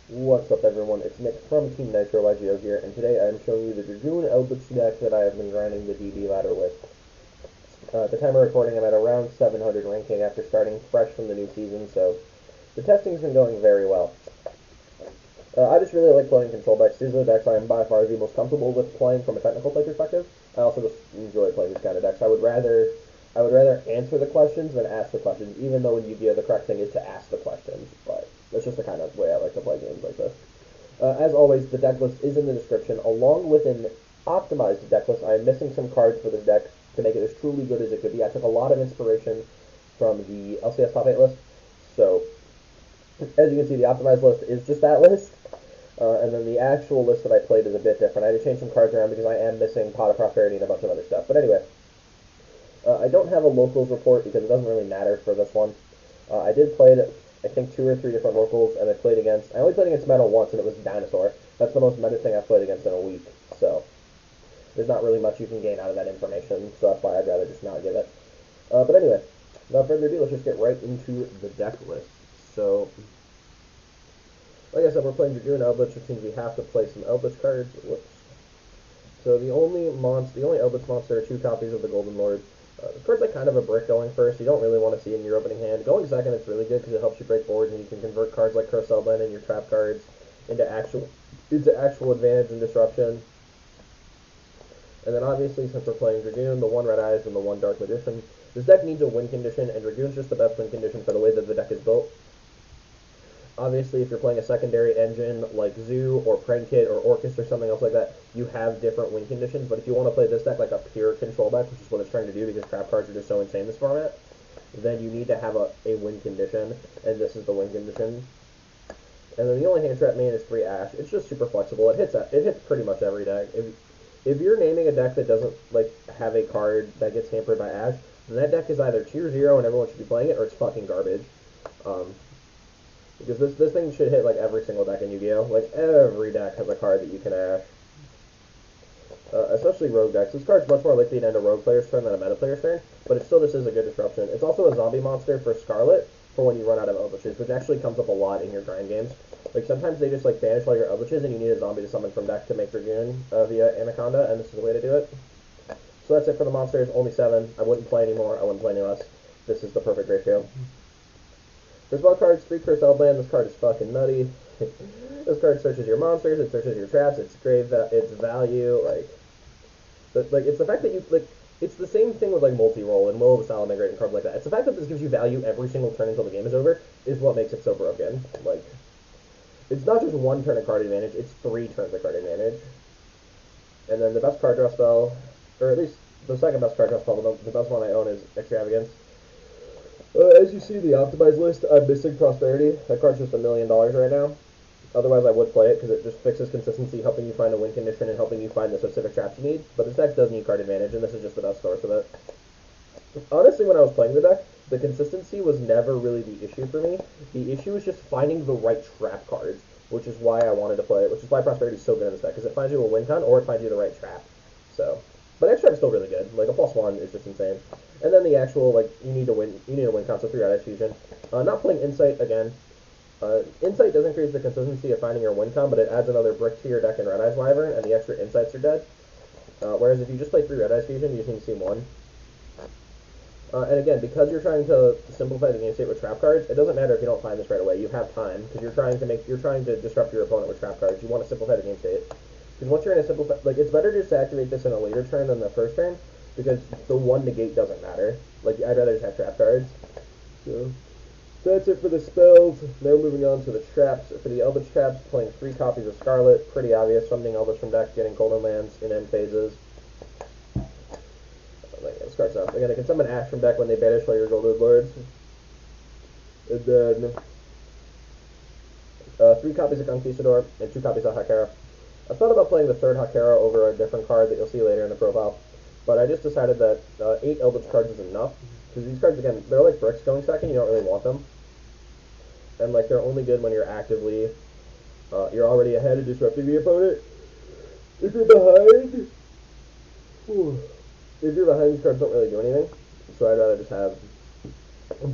What's up, everyone? It's Nick from Team Nitro YGO here, and today I am showing you the Dragoon Eldlich deck that I have been grinding the DB ladder with. At the time of recording, I'm at around 700 ranking after starting fresh from the new season, so the testing's been going very well. I just really like playing control decks. These are the decks I am by far the most comfortable with playing from a technical play perspective. I also just enjoy playing these kind of decks. I would rather answer the questions than ask the questions, even though in Yu-Gi-Oh! The correct thing is to ask the questions, but that's just the kind of way I like to play games like this. As always, the deck list is in the description. Along with an optimized deck list, I am missing some cards for this deck to make it as truly good as it could be. I took a lot of inspiration from the LCS Top 8 list, so as you can see, the optimized list is just that list. And then the actual list that I played is a bit different. I had to change some cards around because I am missing Pot of Prosperity and a bunch of other stuff. But anyway, I don't have a locals report because it doesn't really matter for this one. I did play it, I think, 2 or 3 different locals, and I only played against Meta once, and it was Dinosaur. That's the most meta thing I've played against in a week, so there's not really much you can gain out of that information, so that's why I'd rather just not give it. But anyway, without further ado, let's just get right into the deck list. So, like I said, we're playing Dragoon Eldlich, which means we have to play some Eldlich cards. Whoops. So the only Eldlich monster are 2 copies of the Golden Lord. The card's like kind of a brick going first. You don't really want to see it in your opening hand. Going second, it's really good because it helps you break boards and you can convert cards like Curse Eldland and your trap cards into actual advantage and disruption. And then obviously, since we're playing Dragoon, the 1 Red Eyes and the 1 Dark Magician, this deck needs a win condition, and Dragoon's just the best win condition for the way that the deck is built. Obviously, if you're playing a secondary engine like Zoo or Prankit or Orcus or something else like that, you have different win conditions. But if you want to play this deck like a pure control deck, which is what it's trying to do because trap cards are just so insane in this format, then you need to have a win condition, and this is the win condition. And then the only hand trap main is 3 Ash. It's just super flexible. It hits pretty much every deck. If you're naming a deck that doesn't have a card that gets hampered by Ash, then that deck is either tier 0 and everyone should be playing it, or it's fucking garbage. Because this thing should hit like every single deck in Yu-Gi-Oh! Like every deck has a card that you can Ash. Especially rogue decks. This card's much more likely to end a rogue player's turn than a meta player's turn, but it still just is a good disruption. It's also a zombie monster for Scarlet for when you run out of Eldliches, which actually comes up a lot in your grind games. Like sometimes they just like banish all your Eldliches and you need a zombie to summon from deck to make Dragoon via Anaconda, and this is the way to do it. So that's it for the monsters. Only 7. I wouldn't play any more. I wouldn't play any less. This is the perfect ratio. For spell cards, 3 Curse Eldland. This card is fucking nutty. This card searches your monsters, it searches your traps, its value, it's the fact that it's the same thing with like multi-roll and Will of the Salamander and cards like that. It's the fact that this gives you value every single turn until the game is over is what makes it so broken. Like, it's not just 1 turn of card advantage, it's 3 turns of card advantage. And then the best card draw spell, or at least the second best card draw spell, the best one I own is Extravagance. As you see the optimized list, I'm missing Prosperity. That card's just $1 million right now. Otherwise, I would play it because it just fixes consistency, helping you find a win condition and helping you find the specific traps you need. But this deck does need card advantage, and this is just the best source of it. Honestly, when I was playing the deck, the consistency was never really the issue for me. The issue was just finding the right trap cards, which is why I wanted to play it, which is why Prosperity is so good in this deck, because it finds you a win con or it finds you the right trap. So, but extra is still really good. Like a +1 is just insane. And then the actual you need a win con, so 3 Red Eyes Fusion. Not playing Insight again. Insight does increase the consistency of finding your win con, but it adds another brick to your deck in Red Eyes Wyvern, and the extra Insights are dead. Whereas if you just play 3 Red Eyes Fusion, you just need to see 1. And again, because you're trying to simplify the game state with trap cards, it doesn't matter if you don't find this right away. You have time because you're trying to disrupt your opponent with trap cards. You want to simplify the game state. Because once you're in a simplify, it's better just to activate this in a later turn than the first turn, because the 1 negate doesn't matter. Like, I'd rather just have trap cards. So that's it for the spells. Now moving on to the traps. For the Eldlich traps, playing 3 copies of Scarlet. Pretty obvious. Summoning Eldlich from deck, getting Golden Lands in end phases. This card's up. Again, I can summon Ash from deck when they banish all your Golden Lords. And then 3 copies of Conquistador and 2 copies of Hakera. I thought about playing the 3rd Hakera over a different card that you'll see later in the profile, but I just decided that 8 Eldlich cards is enough, because these cards, again, they're like bricks going second, you don't really want them. And they're only good when you're actively, you're already ahead and disrupting the opponent. If you're behind, these cards don't really do anything, so I'd rather just have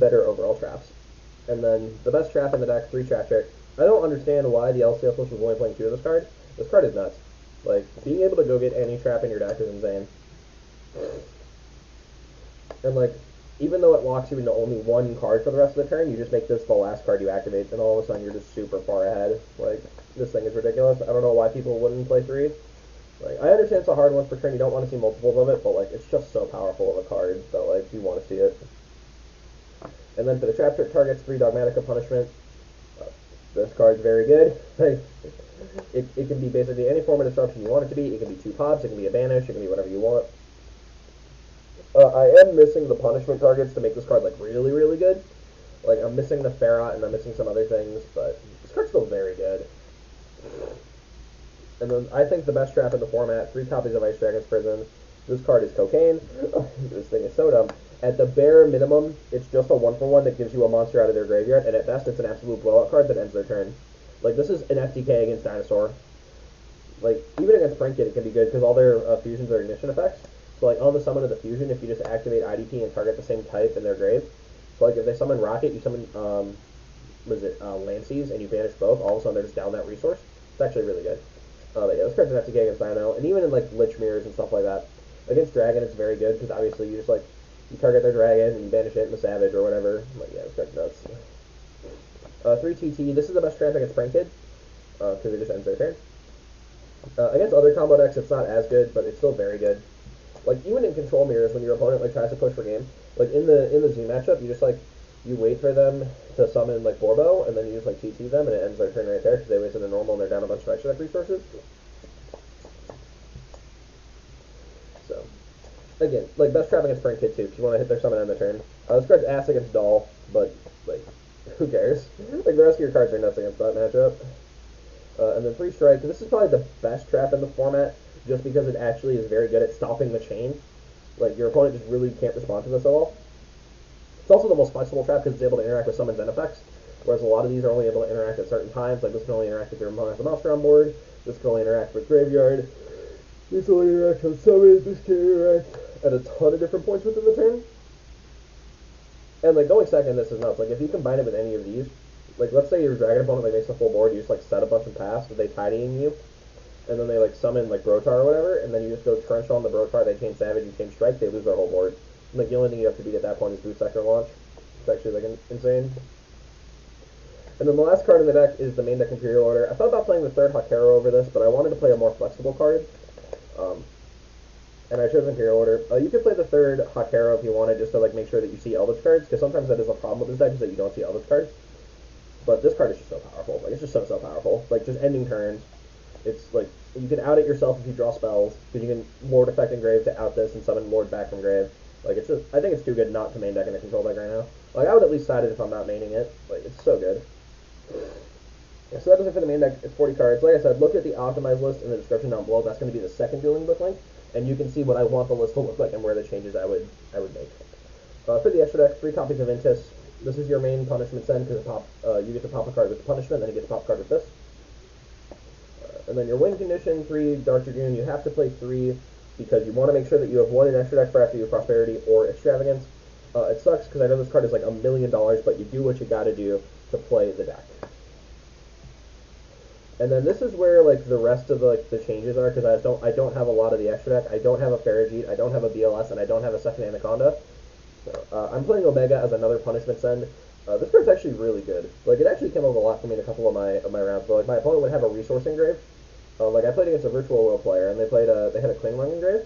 better overall traps. And then the best trap in the deck, 3 Trap Trick. I don't understand why the LCS list was only playing 2 of this card. This card is nuts. Like, being able to go get any trap in your deck is insane. And, like, even though it locks you into only 1 card for the rest of the turn, you just make this the last card you activate, and all of a sudden you're just super far ahead. Like, this thing is ridiculous. I don't know why people wouldn't play 3. Like, I understand it's a hard one per turn, you don't want to see multiples of it, but, like, it's just so powerful of a card that, like, you want to see it. And then for the trap trick targets, 3 Dogmatica punishment. This card's very good. Like, it can be basically any form of disruption you want it to be. It can be 2 pops, it can be a banish, it can be whatever you want. I am missing the punishment targets to make this card, like, really, really good. Like, I'm missing the Ferrot and I'm missing some other things, but this card's still very good. And then I think the best trap in the format, 3 copies of Ice Dragon's Prison. This card is cocaine. This thing is so dumb. At the bare minimum, it's just a 1-for-1 that gives you a monster out of their graveyard, and at best it's an absolute blowout card that ends their turn. Like, this is an FTK against Dinosaur. Like, even against Trinket it can be good, because all their fusions are ignition effects. So, like, on the summon of the fusion, if you just activate IDP and target the same type in their grave, so, like, if they summon Rocket, you summon, Lances, and you banish both, all of a sudden they're just down that resource. It's actually really good. But yeah, this card's an FTK against Dino, and even in, like, Lich Mirrors and stuff like that. Against Dragon, it's very good, because obviously you just, like, you target their Dragon, and you banish it in the Savage or whatever. Like, yeah, this card's nuts. 3 TT, this is the best trap against Prank Kid, because it just ends their turn. Against other combo decks, it's not as good, but it's still very good. Like, even in Control Mirrors, when your opponent, like, tries to push for game, like, in the Z matchup, you just, like, you wait for them to summon, like, Borbo, and then you just, like, TT them, and it ends their turn right there, because they wasted a normal, and they're down a bunch of extra deck resources. So, again, like, best trap against Prank Kid, too, because you want to hit their summon on the turn. This card's ass against Doll, but, like, who cares? Like, the rest of your cards are nuts against that matchup. And then 3 Strike. This is probably the best trap in the format, just because it actually is very good at stopping the chain. Like, your opponent just really can't respond to this at all. It's also the most flexible trap because it's able to interact with summons and effects, whereas a lot of these are only able to interact at certain times. Like, this can only interact if your opponent has a monster on board. This can only interact with Graveyard. This can only interact with summons. This can interact at a ton of different points within the turn. And, like, going second, this is nuts. Like, if you combine it with any of these, like, let's say your Dragon opponent, like, makes a full board, you just, like, set a bunch of pass, they tidying you, and then they, like, summon, like, Brotar or whatever, and then you just go Torrential on the Brotar, they chain Savage, you chain Strike, they lose their whole board. And, like, the only thing you have to beat at that point is Boot Sector Launch. It's actually, like, insane. And then the last card in the deck is the main deck Imperial Order. I thought about playing the 3rd Hakero over this, but I wanted to play a more flexible card. And I chose Imperial Order. You could play the 3rd Hakero if you wanted, just to, like, make sure that you see Eldlich cards, because sometimes that is a problem with this deck, is that you don't see Eldlich cards. But this card is just so powerful. Like, it's just so powerful. Like, just ending turns. It's, like, you can out it yourself if you draw spells, because you can Lord Effect in Grave to out this and summon Lord back from Grave. Like, it's just, I think it's too good not to main deck in a control deck right now. Like, I would at least side it if I'm not maining it. Like, it's so good. Yeah, so that does it for the main deck. It's 40 cards. Like I said, look at the optimized list in the description down below. That's going to be the second dueling book link, and you can see what I want the list to look like and where the changes I would make. For the extra deck, 3 copies of Intis. This is your main punishment send, because you get to pop a card with the punishment, then you get to pop a card with this. And then your win condition, 3 Dark Dragoon. You have to play 3 because you want to make sure that you have 1 in extra deck for after your Prosperity or Extravagance. It sucks because I know this card is like $1 million, but you do what you got to do to play the deck. And then this is where, like, the rest of the changes are, because I don't have a lot of the extra deck. I don't have a Farragut, I don't have a BLS, and I don't have a second Anaconda. So, I'm playing Omega as another punishment send. This card's actually really good. Like, it actually came up a lot for me in a couple of my rounds. But, like, my opponent would have a resource engrave. Like, I played against a Virtual Will player, and they had a Klinglong engrave.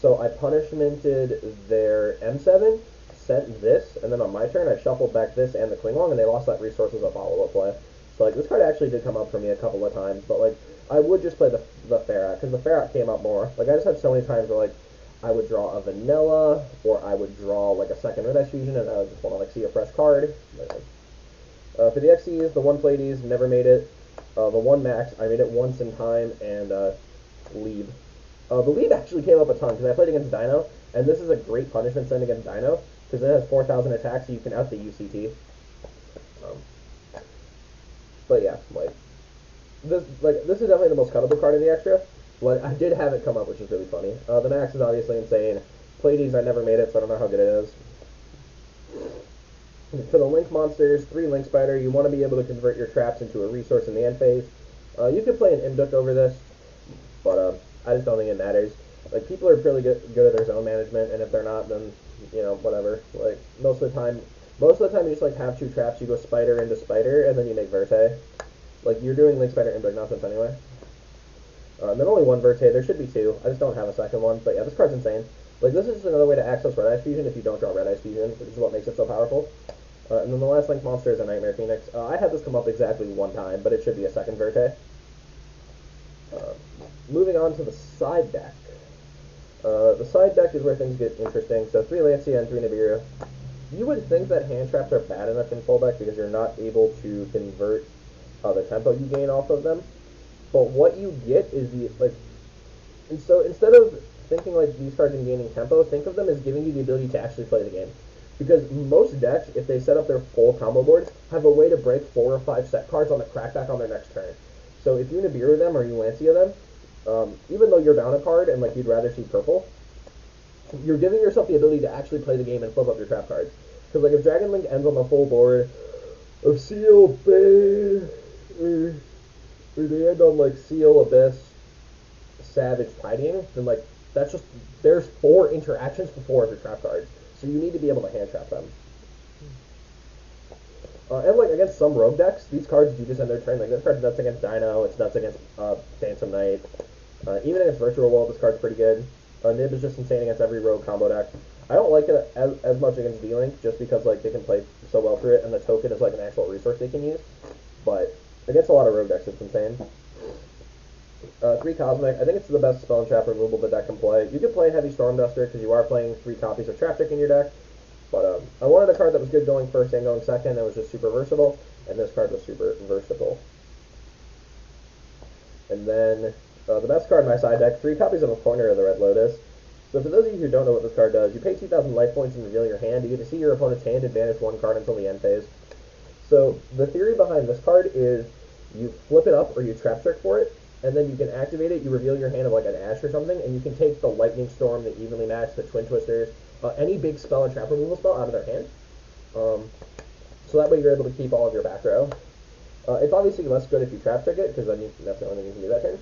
So I punishmented their M7, sent this, and then on my turn I shuffled back this and the Klinglong, and they lost that resource as a follow-up play. So, like, this card actually did come up for me a couple of times, but, like, I would just play the Ferrat, because the Ferrat came up more. Like, I just had so many times where, like, I would draw a Vanilla, or I would draw, like, a second Red Ice Fusion, and I would just want to, like, see a fresh card. For the XCs, the 1 Pleiades, never made it. The 1 Max, I made it once in time, and Leeb. The Leeb actually came up a ton, because I played against Dino, and this is a great punishment send against Dino, because it has 4,000 attacks, so you can out the UCT. But yeah, this is definitely the most cuttable card in the extra. Like, I did have it come up, which is really funny. The Max is obviously insane. Pleiades, I never made it, so I don't know how good it is. For the Link monsters, 3 Link Spider, you want to be able to convert your traps into a resource in the end phase. You could play an Imduk over this, but I just don't think it matters. Like, people are pretty good at their zone management, and if they're not, then, you know, whatever. Like, most of the time you just, like, have 2 traps, you go Spider into Spider, and then you make Verte. Like, you're doing Link Spider Imduk nonsense anyway. And then only 1 Verte, there should be 2, I just don't have a second one, but yeah, this card's insane. Like, this is just another way to access Red Ice Fusion if you don't draw Red Ice Fusion, which is what makes it so powerful. And then the last Link monster is a Nightmare Phoenix. I had this come up exactly 1 time, but it should be a second Verte. Moving on to the side deck. The side deck is where things get interesting. So 3 Lancia and 3 Nibiru. You would think that hand traps are bad enough in full deck because you're not able to convert the tempo you gain off of them. But what you get is and so instead of thinking like these cards and gaining tempo, think of them as giving you the ability to actually play the game. Because most decks, if they set up their full combo boards, have a way to break 4 or 5 set cards on the crackback on their next turn. So if you Nibiru them or you Lancia them, even though you're down a card and like you'd rather see purple, you're giving yourself the ability to actually play the game and flip up your trap cards. Because like if Dragon Link ends on the full board of Seal Bay, or they end on like Seal, Abyss, Savage, Tidying, then like that's just, there's 4 interactions for 4 of your trap cards. So you need to be able to hand trap them. And like against some rogue decks, these cards do just end their turn. Like this card's nuts against Dino, it's nuts against Phantom Knight. Even against Virtual World, this card's pretty good. Nib is just insane against every rogue combo deck. I don't like it as much against D-Link, just because like they can play so well through it, and the token is like an actual resource they can use. But against a lot of rogue decks, it's insane. 3 Cosmic, I think it's the best spell and trap removal the deck can play. You could play Heavy Storm Duster because you are playing 3 copies of Traptic in your deck, but I wanted a card that was good going first and going second, that was just super versatile, and this card was super versatile. And then the best card in my side deck, 3 copies of a Pointer of the Red Lotus. So for those of you who don't know what this card does, you pay 2,000 life points and reveal your hand. You get to see your opponent's hand and banish 1 card until the end phase. So the theory behind this card is you flip it up or you trap trick for it, and then you can activate it, you reveal your hand of like an Ash or something, and you can take the Lightning Storm, the Evenly Matched, the Twin Twisters, any big spell and trap removal spell out of their hand. So that way you're able to keep all of your back row. It's obviously less good if you trap trick it, because then that's the only thing you can do that turn.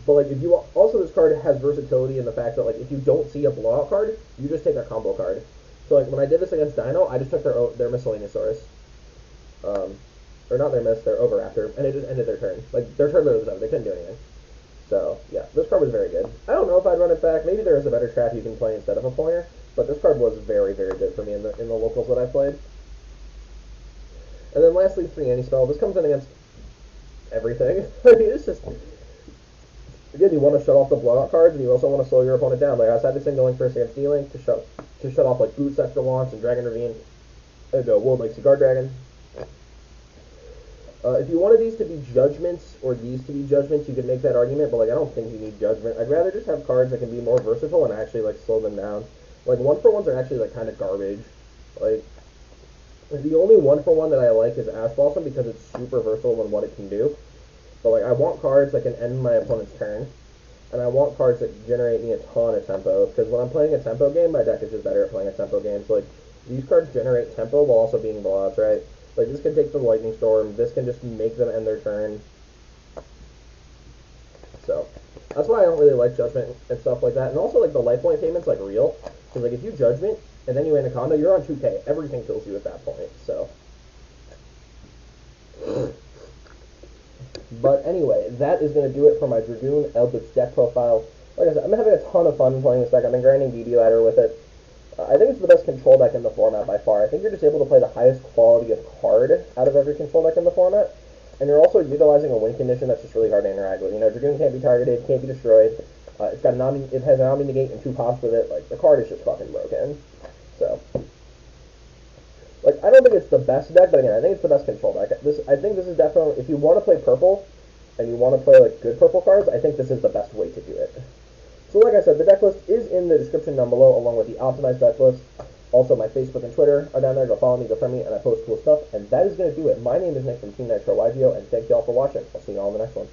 But like if you also, this card has versatility in the fact that like if you don't see a blowout card, you just take a combo card. So like when I did this against Dino, I just took their Miscellaneousaurus. Or not their their Oviraptor, and it just ended their turn. Like, their turn literally was over, they couldn't do anything. So, yeah, this card was very good. I don't know if I'd run it back, maybe there is a better trap you can play instead of a Pointer, but this card was very, very good for me in the locals that I played. And then lastly, 3 Anti-Spell. This comes in against everything. I mean, it's just, again, you want to shut off the blowout cards, and you also want to slow your opponent down. Like, I had this thing going first against D-Link to shut off, like, Boots Extra Launch and Dragon Ravine, and World Legacy Guard Dragon. If you wanted these to be judgments, or these to be judgments, you could make that argument, but like I don't think you need judgment. I'd rather just have cards that can be more versatile and actually like slow them down. Like 1-for-1s are actually like kind of garbage. Like the only 1-for-1 that I like is Ash Blossom because it's super versatile in what it can do. But like I want cards that can end my opponent's turn, and I want cards that generate me a ton of tempo, because when I'm playing a tempo game, my deck is just better at playing a tempo game. So like these cards generate tempo while also being blowouts, right? Like, this can take the Lightning Storm, this can just make them end their turn. So, that's why I don't really like Judgment and stuff like that. And also, like, the life point payment's, like, real. Because, like, if you Judgment, and then you Anaconda, you're on 2k. Everything kills you at that point, so. But anyway, that is going to do it for my Dragoon Eldlich deck profile. Like I said, I'm having a ton of fun playing this deck. I've been grinding DD ladder with it. I think it's the best control deck in the format by far. I think you're just able to play the highest quality of card out of every control deck in the format, and you're also utilizing a win condition that's just really hard to interact with. You know, Dragoon can't be targeted, can't be destroyed. It has an Omni Negate and 2 pops with it. Like, the card is just fucking broken. So, like, I don't think it's the best deck, but again, I think it's the best control deck. I think this is definitely, if you want to play purple, and you want to play, like, good purple cards, I think this is the best way to do it. So like I said, the deck list is in the description down below, along with the optimized deck list. Also, my Facebook and Twitter are down there. Go follow me, go friend me, and I post cool stuff. And that is going to do it. My name is Nick from Team Nitro YGO, and thank you all for watching. I'll see you all in the next one.